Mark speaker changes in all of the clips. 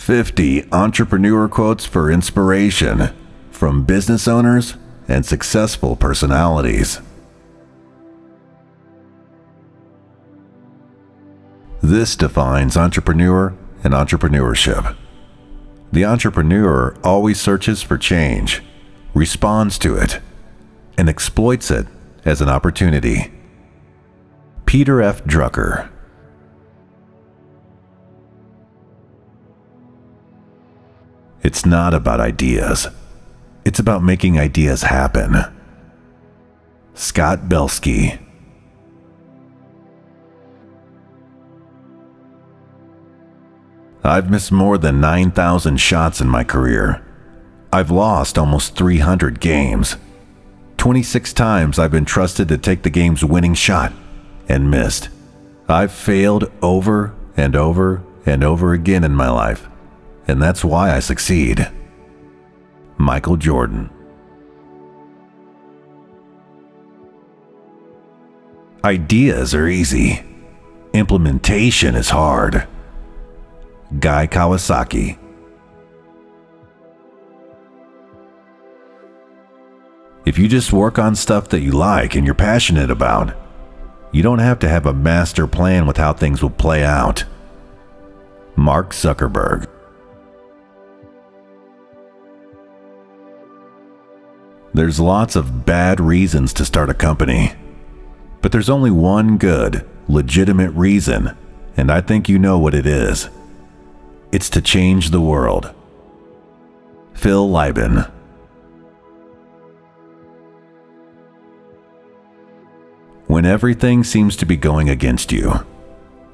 Speaker 1: 50 entrepreneur quotes for inspiration from business owners and successful personalities. This defines entrepreneur and entrepreneurship. The entrepreneur always searches for change, responds to it, and exploits it as an opportunity. Peter F. Drucker. It's not about ideas. It's about making ideas happen. Scott Belsky. I've missed more than 9,000 shots in my career. I've lost almost 300 games. 26 times I've been trusted to take the game's winning shot and missed. I've failed over and over and over again in my life, and that's why I succeed. Michael Jordan. Ideas are easy. Implementation is hard. Guy Kawasaki. If you just work on stuff that you like and you're passionate about, you don't have to have a master plan with how things will play out. Mark Zuckerberg. There's lots of bad reasons to start a company, but there's only one good, legitimate reason, and I think you know what it is. It's to change the world. Phil Lieben. When everything seems to be going against you,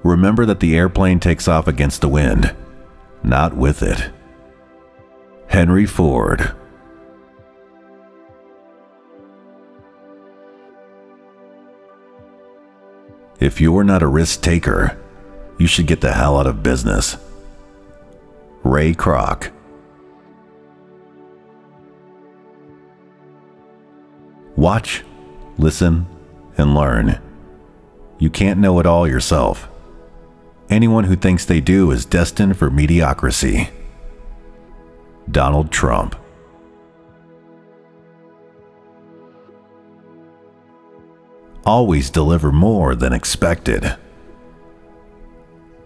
Speaker 1: remember that the airplane takes off against the wind, not with it. Henry Ford. If you're not a risk taker, you should get the hell out of business. Ray Kroc. Watch, listen, and learn. You can't know it all yourself. Anyone who thinks they do is destined for mediocrity. Donald Trump. Always deliver more than expected.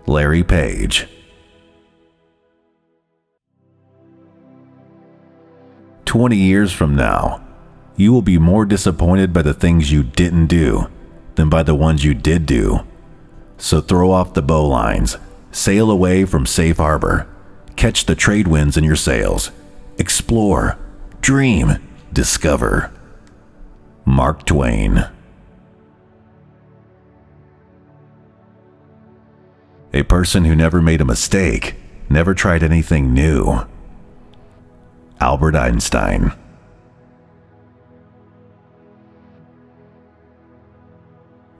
Speaker 1: Larry Page. 20 years from now, you will be more disappointed by the things you didn't do than by the ones you did do. So throw off the bowlines, sail away from safe harbor, catch the trade winds in your sails, explore, dream, discover. Mark Twain. A person who never made a mistake, never tried anything new. Albert Einstein.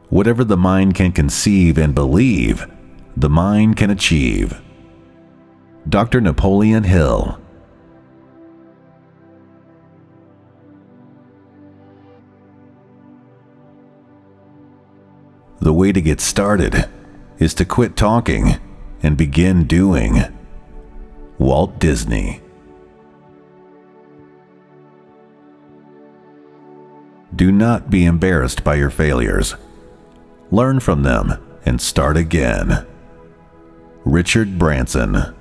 Speaker 1: Whatever the mind can conceive and believe, the mind can achieve. Dr. Napoleon Hill. The way to get started is to quit talking and begin doing. Walt Disney. Do not be embarrassed by your failures. Learn from them and start again. Richard Branson.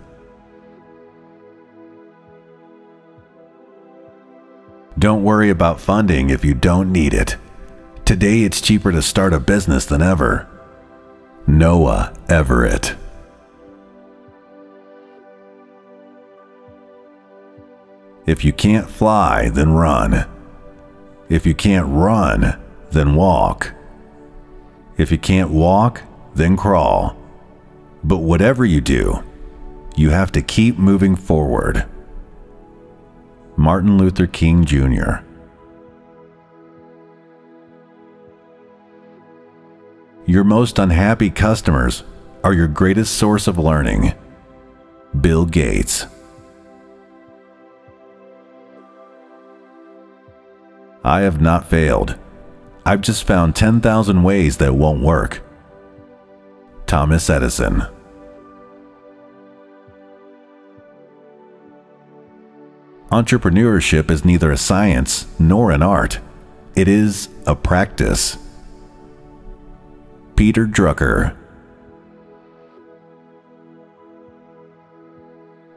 Speaker 1: Don't worry about funding if you don't need it. Today it's cheaper to start a business than ever. Noah Everett. If you can't fly, then run. If you can't run, then walk. If you can't walk, then crawl. But whatever you do, you have to keep moving forward. Martin Luther King Jr. Your most unhappy customers are your greatest source of learning. Bill Gates. I have not failed. I've just found 10,000 ways that won't work. Thomas Edison. Entrepreneurship is neither a science nor an art. It is a practice. Peter Drucker.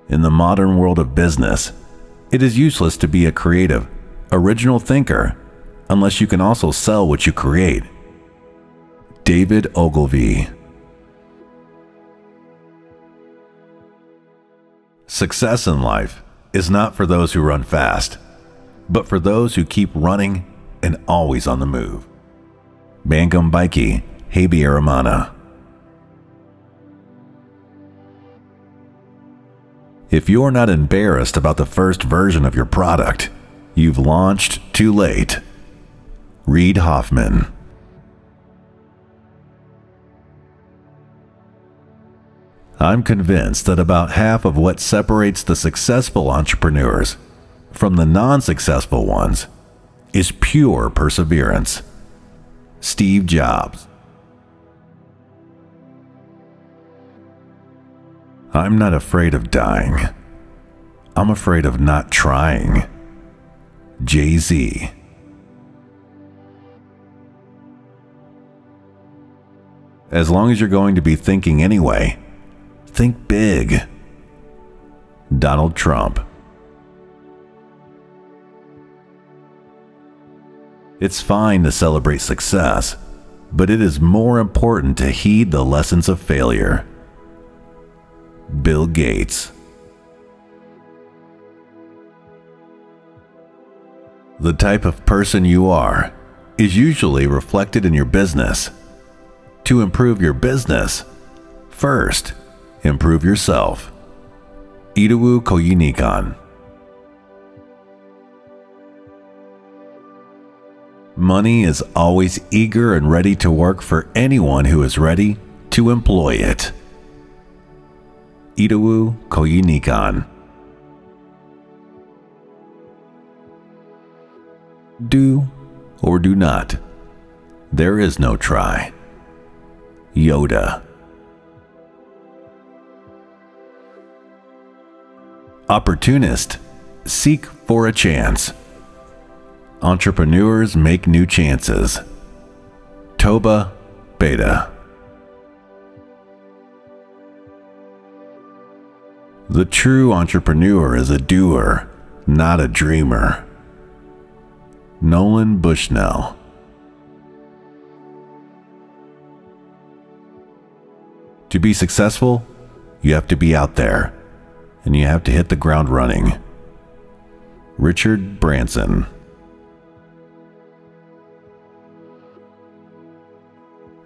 Speaker 1: In the modern world of business, it is useless to be a creative, original thinker unless you can also sell what you create. David Ogilvy. Success in life is not for those who run fast, but for those who keep running and always on the move. Bangam Baiki, Habyaramana. If you're not embarrassed about the first version of your product, you've launched too late. Reid Hoffman. I'm convinced that about half of what separates the successful entrepreneurs from the non-successful ones is pure perseverance. Steve Jobs. I'm not afraid of dying. I'm afraid of not trying. Jay-Z. As long as you're going to be thinking anyway, think big. Donald Trump. It's fine to celebrate success, but it is more important to heed the lessons of failure. Bill Gates. The type of person you are is usually reflected in your business. To improve your business, first, improve yourself. Idowu Koyunikan. Money is always eager and ready to work for anyone who is ready to employ it. Idowu Koyunikan. Do or do not. There is no try. Yoda. Opportunist, seek for a chance. Entrepreneurs make new chances. Toba Beta. The true entrepreneur is a doer, not a dreamer. Nolan Bushnell. To be successful, you have to be out there, and you have to hit the ground running. Richard Branson.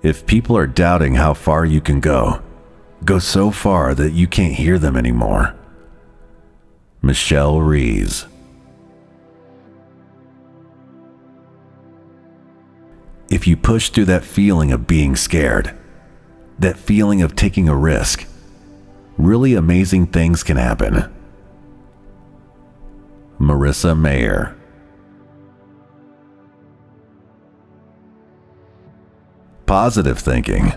Speaker 1: If people are doubting how far you can go, go so far that you can't hear them anymore. Michelle Rees. If you push through that feeling of being scared, that feeling of taking a risk, really amazing things can happen. Marissa Mayer. Positive thinking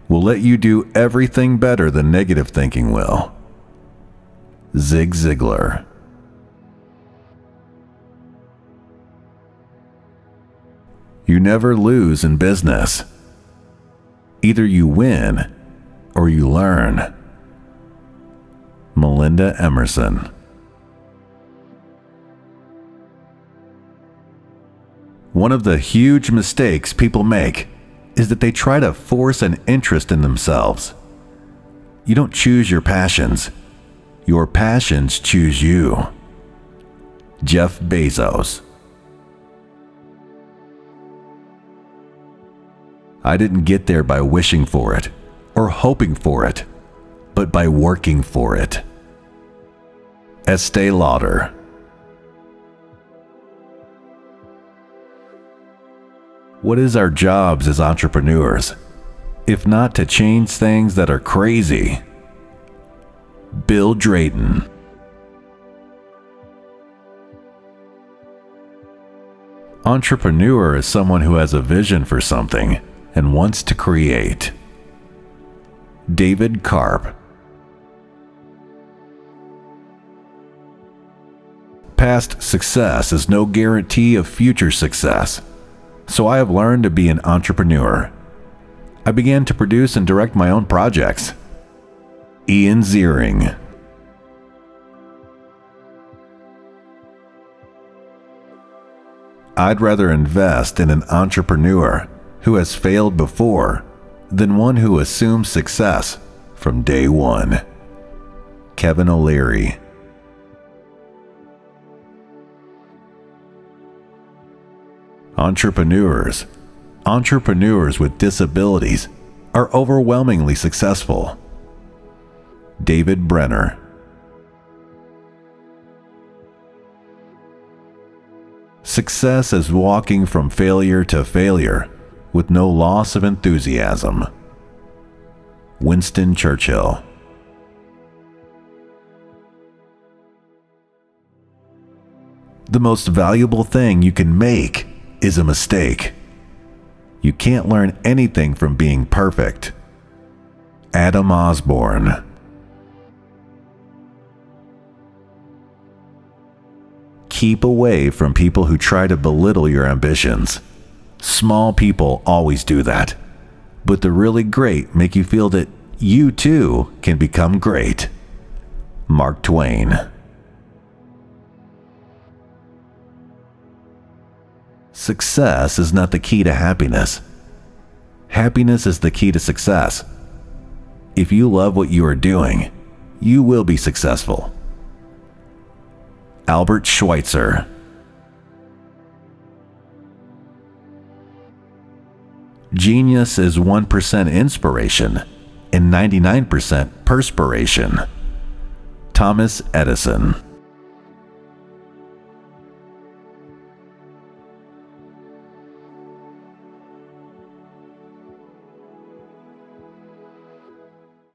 Speaker 1: will let you do everything better than negative thinking will. Zig Ziglar. You never lose in business. Either you win or you learn. Melinda Emerson. One of the huge mistakes people make is that they try to force an interest in themselves. You don't choose your passions. Your passions choose you. Jeff Bezos. I didn't get there by wishing for it or hoping for it, but by working for it. Estee Lauder. What is our jobs as entrepreneurs, if not to change things that are crazy? Bill Drayton. Entrepreneur is someone who has a vision for something and wants to create. David Karp. past success is no guarantee of future success, so I have learned to be an entrepreneur. I began to produce and direct my own projects. Ian Ziering. I'd rather invest in an entrepreneur who has failed before than one who assumes success from day one. Kevin O'Leary. Entrepreneurs with disabilities are overwhelmingly successful. David Brenner. Success is walking from failure to failure with no loss of enthusiasm. Winston Churchill. The most valuable thing you can make is a mistake. You can't learn anything from being perfect. Adam Osborne. Keep away from people who try to belittle your ambitions. Small people always do that, but the really great make you feel that you too can become great. Mark Twain. Success is not the key to happiness. Happiness is the key to success. If you love what you are doing, you will be successful. Albert Schweitzer. Genius is 1% inspiration and 99% perspiration. Thomas Edison.